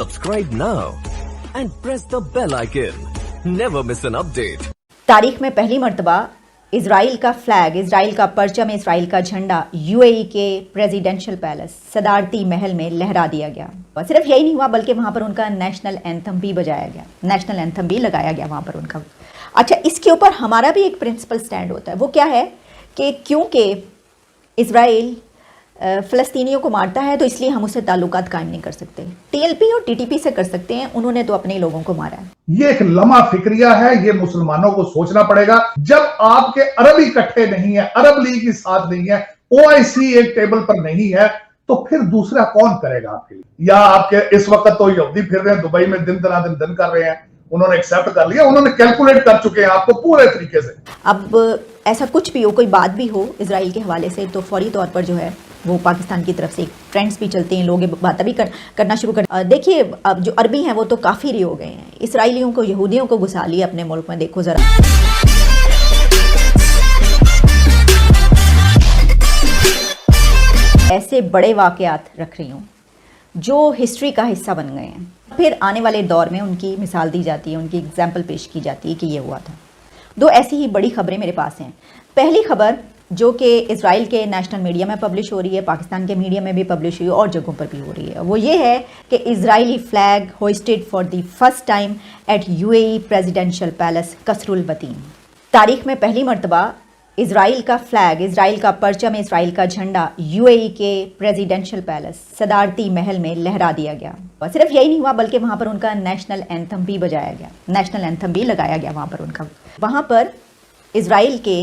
Subscribe now and press the bell icon. Never miss an update. तारीख में पहली मर्तबा इजराइल का फ्लैग, इजराइल का परचम, इजराइल का झंडा यूएई के प्रेसिडेंशियल पैलेस सदारती महल में लहरा दिया गया। और सिर्फ यही नहीं हुआ बल्कि वहाँ पर उनका नेशनल एंथम भी बजाया गया, नेशनल एंथम भी लगाया गया वहाँ पर उनका। अच्छा, इसके ऊपर हमारा भी एक प्रिंसिपल स्टैंड होता है। वो क्या है कि क्योंकि इजराइल फ़लस्तीनियों को मारता है तो इसलिए हम उससे ताल्लुकात कायम नहीं कर सकते। टीएलपी और टीटीपी से कर सकते हैं, उन्होंने तो अपने लोगों को मारा है। ये एक लम्हा फिक्रिया है, ये मुसलमानों को सोचना पड़ेगा। जब आपके अरब इकट्ठे नहीं है, अरब लीग की साथ नहीं है, ओआईसी एक टेबल पर नहीं है, तो फिर दूसरा कौन करेगा आपके लिए? या आपके इस वक्त तो यहूदी फिर रहे हैं दुबई में, दिन दिन कर रहे हैं, उन्होंने एक्सेप्ट कर लिया, उन्होंने कैलकुलेट कर चुके हैं आपको पूरे तरीके से। अब ऐसा कुछ भी हो, कोई बात भी हो इजराइल के हवाले से, तो फौरी तौर पर जो है वो पाकिस्तान की तरफ से ट्रेंड्स भी चलते हैं, लोग बातें भी करना शुरू कर। देखिए, अब जो अरबी हैं वो तो काफ़िर हो गए हैं, इसराइलियों को, यहूदियों को घुसा लिया अपने मुल्क में। देखो ज़रा, ऐसे बड़े वाक़यात रख रही हूँ जो हिस्ट्री का हिस्सा बन गए हैं, फिर आने वाले दौर में उनकी मिसाल दी जाती है, उनकी एग्जाम्पल पेश की जाती है कि ये हुआ था। दो ऐसी ही बड़ी खबरें मेरे पास हैं। पहली खबर जो कि इजराइल के नेशनल मीडिया में पब्लिश हो रही है, पाकिस्तान के मीडिया में भी पब्लिश हुई है और जगहों पर भी हो रही है, वो ये है कि Israeli flag hoisted for the first time at UAE presidential palace Qasr al Watan. तारीख में पहली मर्तबा इजराइल का फ्लैग, इजराइल का परचम, इजराइल का झंडा यूएई के प्रेसिडेंशियल पैलेस सदारती महल में लहरा दिया गया। और सिर्फ यही नहीं हुआ बल्कि वहाँ पर उनका नेशनल एंथम भी बजाया गया, नेशनल एंथम भी लगाया गया वहाँ पर उनका। वहाँ पर इजराइल के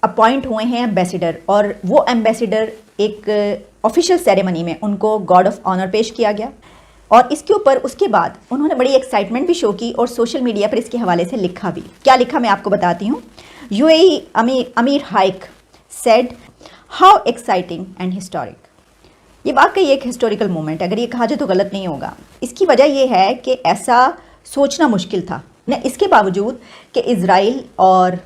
अपॉइंट हुए हैं एम्बेसडर, और वो एम्बेसडर एक ऑफिशियल सेरेमनी में उनको गॉर्ड ऑफ ऑनर पेश किया गया। और इसके ऊपर उसके बाद उन्होंने बड़ी एक्साइटमेंट भी शो की और सोशल मीडिया पर इसके हवाले से लिखा भी। क्या लिखा मैं आपको बताती हूँ। यूएई अमीर hike said how exciting and historic. ये वाकई एक हिस्टोरिकल मोमेंट है, अगर ये कहा जाए तो गलत नहीं होगा। इसकी वजह यह है कि ऐसा सोचना मुश्किल था, इसके बावजूद कि इजराइल और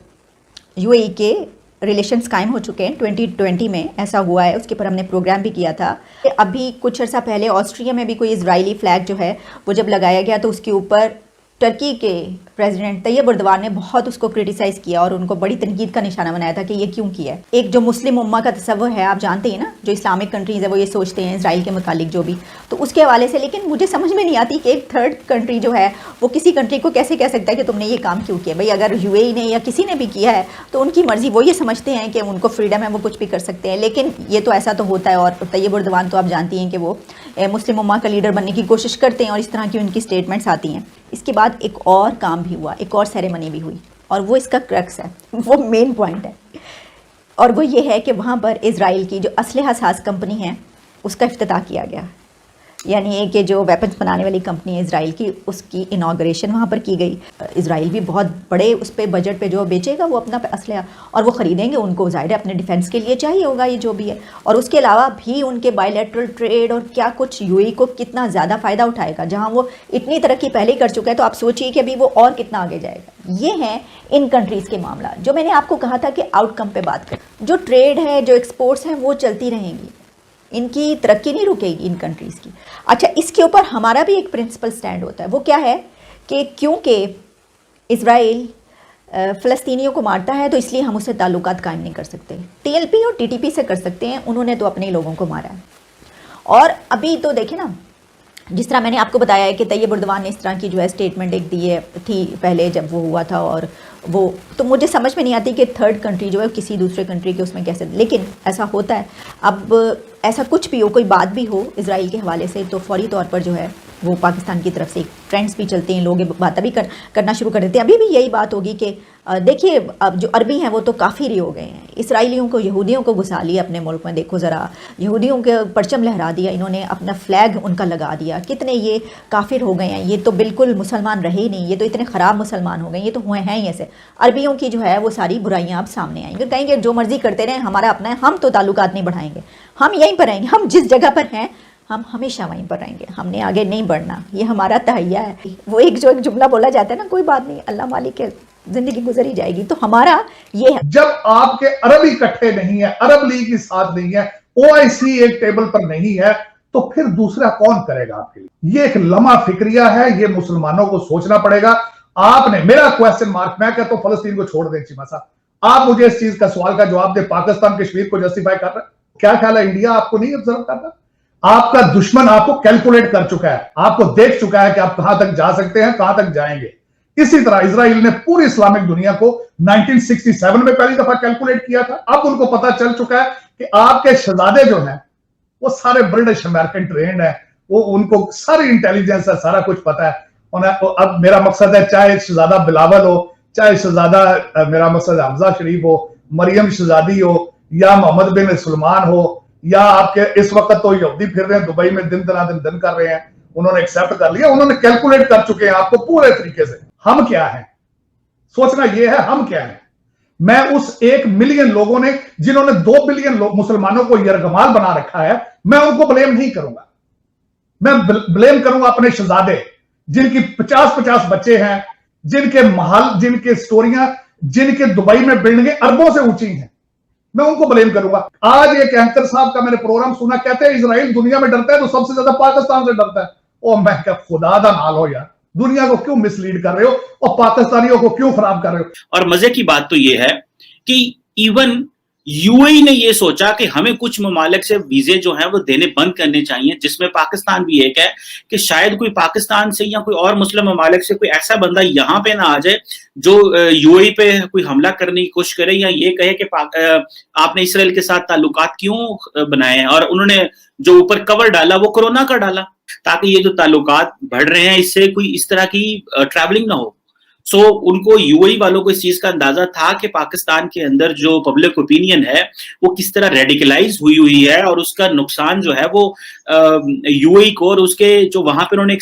यूएई के रिलेशंस कायम हो चुके हैं। 2020 में ऐसा हुआ है, उसके ऊपर हमने प्रोग्राम भी किया था। अभी कुछ अर्सा पहले ऑस्ट्रिया में भी कोई इजरायली फ्लैग जो है वो जब लगाया गया तो उसके ऊपर टर्की के प्रेसिडेंट तैयब एर्दोगान ने बहुत उसको क्रिटिसाइज़ किया और उनको बड़ी तनकीद का निशाना बनाया था कि ये क्यों किया है। एक जो मुस्लिम उम्मा का तसव्वुर है, आप जानते हैं ना, जो इस्लामिक कंट्रीज़ है वो ये सोचते हैं इजराइल के मुतालिक जो भी, तो उसके हवाले से। लेकिन मुझे समझ में नहीं आती कि एक थर्ड कंट्री जो है वो किसी कंट्री को कैसे कह सकता है कि तुमने ये काम क्यों किया। भाई, अगर यूएई ने या किसी ने भी किया है तो उनकी मर्ज़ी, वो ये समझते हैं कि उनको फ्रीडम है, वो कुछ भी कर सकते हैं। लेकिन ये तो ऐसा तो होता है। और तैयब एर्दोगान तो आप जानती हैं कि वो मुस्लिम उम्मा का लीडर बनने की कोशिश करते हैं और इस तरह की उनकी स्टेटमेंट्स आती हैं। इसके बाद एक और काम भी हुआ, एक और सेरेमनी भी हुई, और वो इसका क्रक्स है, वो मेन पॉइंट है। और वो ये है कि वहाँ पर इजराइल की जो असलहा साज कंपनी है उसका इफ्तिताह किया गया, यानी कि जो वेपन्स बनाने वाली कंपनी है इजराइल की, उसकी इनाग्रेशन वहाँ पर की गई। इजराइल भी बहुत बड़े उस पर बजट पे जो बेचेगा वो अपना असलहा, और वो ख़रीदेंगे, उनको ज़ाहिर है अपने डिफेंस के लिए चाहिए होगा ये जो भी है। और उसके अलावा भी उनके बायलैटरल ट्रेड और क्या कुछ यूएई को कितना ज़्यादा फ़ायदा उठाएगा, जहाँ वो इतनी तरक्की पहले ही कर चुका है, तो आप सोचिए कि अभी वो और कितना आगे जाएगा। ये है इन कंट्रीज़ के मामला। जो मैंने आपको कहा था कि आउटकम पे बात कर, जो ट्रेड है, जो एक्सपोर्ट्स हैं, वो चलती रहेंगी, इनकी तरक्की नहीं रुकेगी इन कंट्रीज़ की। अच्छा, इसके ऊपर हमारा भी एक प्रिंसिपल स्टैंड होता है। वो क्या है कि क्योंकि इजराइल फ़लस्तीनियों को मारता है तो इसलिए हम उससे ताल्लुकात कायम नहीं कर सकते। टीएलपी और टीटीपी से कर सकते हैं, उन्होंने तो अपने लोगों को मारा है। और अभी तो देखें ना, जिस तरह मैंने आपको बताया है कि तैयब एर्दोगान ने इस तरह की जो है स्टेटमेंट एक दी थी पहले जब वो हुआ था, और वो तो मुझे समझ में नहीं आती कि थर्ड कंट्री जो है किसी दूसरे कंट्री के उसमें कैसे, लेकिन ऐसा होता है। अब ऐसा कुछ भी हो, कोई बात भी हो इजराइल के हवाले से, तो फौरी तौर पर जो है वो पाकिस्तान की तरफ से ट्रेंड्स भी चलते हैं, लोग बातें भी करना शुरू कर देते हैं। अभी भी यही बात होगी कि देखिए, अब जो अरबी हैं वो तो काफ़िर हो गए हैं, इसराइलियों को, यहूदियों को घुसा लिया अपने मुल्क में। देखो ज़रा, यहूदियों के परचम लहरा दिया इन्होंने, अपना फ्लैग उनका लगा दिया। कितने ये काफिर हो गए हैं, ये तो बिल्कुल मुसलमान रहे ही नहीं, ये तो इतने ख़राब मुसलमान हो गए, ये तो हुए हैं ही ऐसे। अरबियों की जो है वो सारी बुराइयाँ अब सामने आएंगी, कहेंगे जो मर्जी करते रहें, हमारा अपना है, हम तो ताल्लुकात नहीं बढ़ाएंगे, हम यहीं पर रहेंगे, हम जिस जगह पर हैं हम हमेशा वहीं पर रहेंगे, हमने आगे नहीं बढ़ना, ये हमारा तहैया है। वो एक जुमला बोला जाता है ना, कोई बात नहीं, अल्लाह मालिक है, जिंदगी गुजर ही जाएगी। तो हमारा ये है, जब आपके अरब इकट्ठे नहीं है, अरब लीग की साथ नहीं है, ओआईसी एक टेबल पर नहीं है, तो फिर दूसरा कौन करेगा आपके लिए? ये एक लम्हा फिक्रिया है, ये मुसलमानों को सोचना पड़ेगा। आपने, मेरा क्वेश्चन मार्क, मैं कहता हूं फलस्तीन को छोड़ दें चीमा साहब, आप मुझे इस चीज का सवाल का जवाब दे, पाकिस्तान कश्मीर को जस्टिफाई कर रहा है? क्या ख्याल है, इंडिया आपको नहीं ऑब्जर्व करता? आपका दुश्मन आपको कैलकुलेट कर चुका है, आपको देख चुका है कि आप कहां तक जा सकते हैं, कहां तक जाएंगे। इसी तरह इजराइल ने पूरी इस्लामिक दुनिया को 1967 में पहली दफा कैलकुलेट किया था। अब उनको पता चल चुका है कि आपके शहजादे जो हैं वो सारे ब्रिटिश अमेरिकन ट्रेंड है, वो उनको सारी इंटेलिजेंस है, सारा कुछ पता है। अब मेरा मकसद है, चाहे शहजादा बिलावल हो, चाहे शहजादा, मेरा मकसद हमजा शरीफ हो, मरियम शहजादी हो, या मोहम्मद बिन सलमान हो, या आपके इस वक्त तो यहूदी फिर रहे हैं दुबई में, दिन दिन कर रहे हैं, उन्होंने एक्सेप्ट कर लिया, उन्होंने कैलकुलेट कर चुके हैं आपको पूरे तरीके से। हम क्या हैं, सोचना यह है हम क्या हैं। मैं उस 1 मिलियन लोगों ने, जिन्होंने 2 बिलियन मुसलमानों को यरगमाल बना रखा है, मैं उनको ब्लेम नहीं करूंगा। मैं ब्लेम करूंगा अपने शहजादे, जिनकी 50-50 बच्चे हैं, जिनके महल, जिनके स्टोरियां, जिनके दुबई में बिल्डिंगें अरबों से ऊंची हैं, मैं उनको ब्लेम करूंगा। आज एक एंकर साहब का मैंने प्रोग्राम सुना, कहते हैं इजराइल दुनिया में डरता है तो सबसे ज्यादा पाकिस्तान से डरता है। ओ मैं क्या, खुदा दा नाल हो यार, दुनिया को क्यों मिसलीड कर रहे हो और पाकिस्तानियों को क्यों खराब कर रहे हो? और मजे की बात तो ये है कि इवन यूएई ने ये सोचा कि हमें कुछ ममालिक से वीजे जो हैं वो देने बंद करने चाहिए, जिसमें पाकिस्तान भी एक है, कि शायद कोई पाकिस्तान से या कोई और मुस्लिम ममालिक से कोई ऐसा बंदा यहाँ पे ना आ जाए जो यूएई पे कोई हमला करने की कोशिश करे या ये कहे कि आपने इसराइल के साथ ताल्लुकात क्यों बनाए हैं। और उन्होंने जो ऊपर कवर डाला वो कोरोना का डाला, ताकि ये जो ताल्लुकात बढ़ रहे हैं इससे कोई इस तरह की ट्रैवलिंग ना हो। सो उनको यूएई वालों को इस चीज का अंदाजा था कि पाकिस्तान के अंदर जो पब्लिक ओपिनियन है वो किस तरह रेडिकलाइज हुई है, और उसका नुकसान जो है वो यूएई को और उसके जो वहां पे उन्होंने एक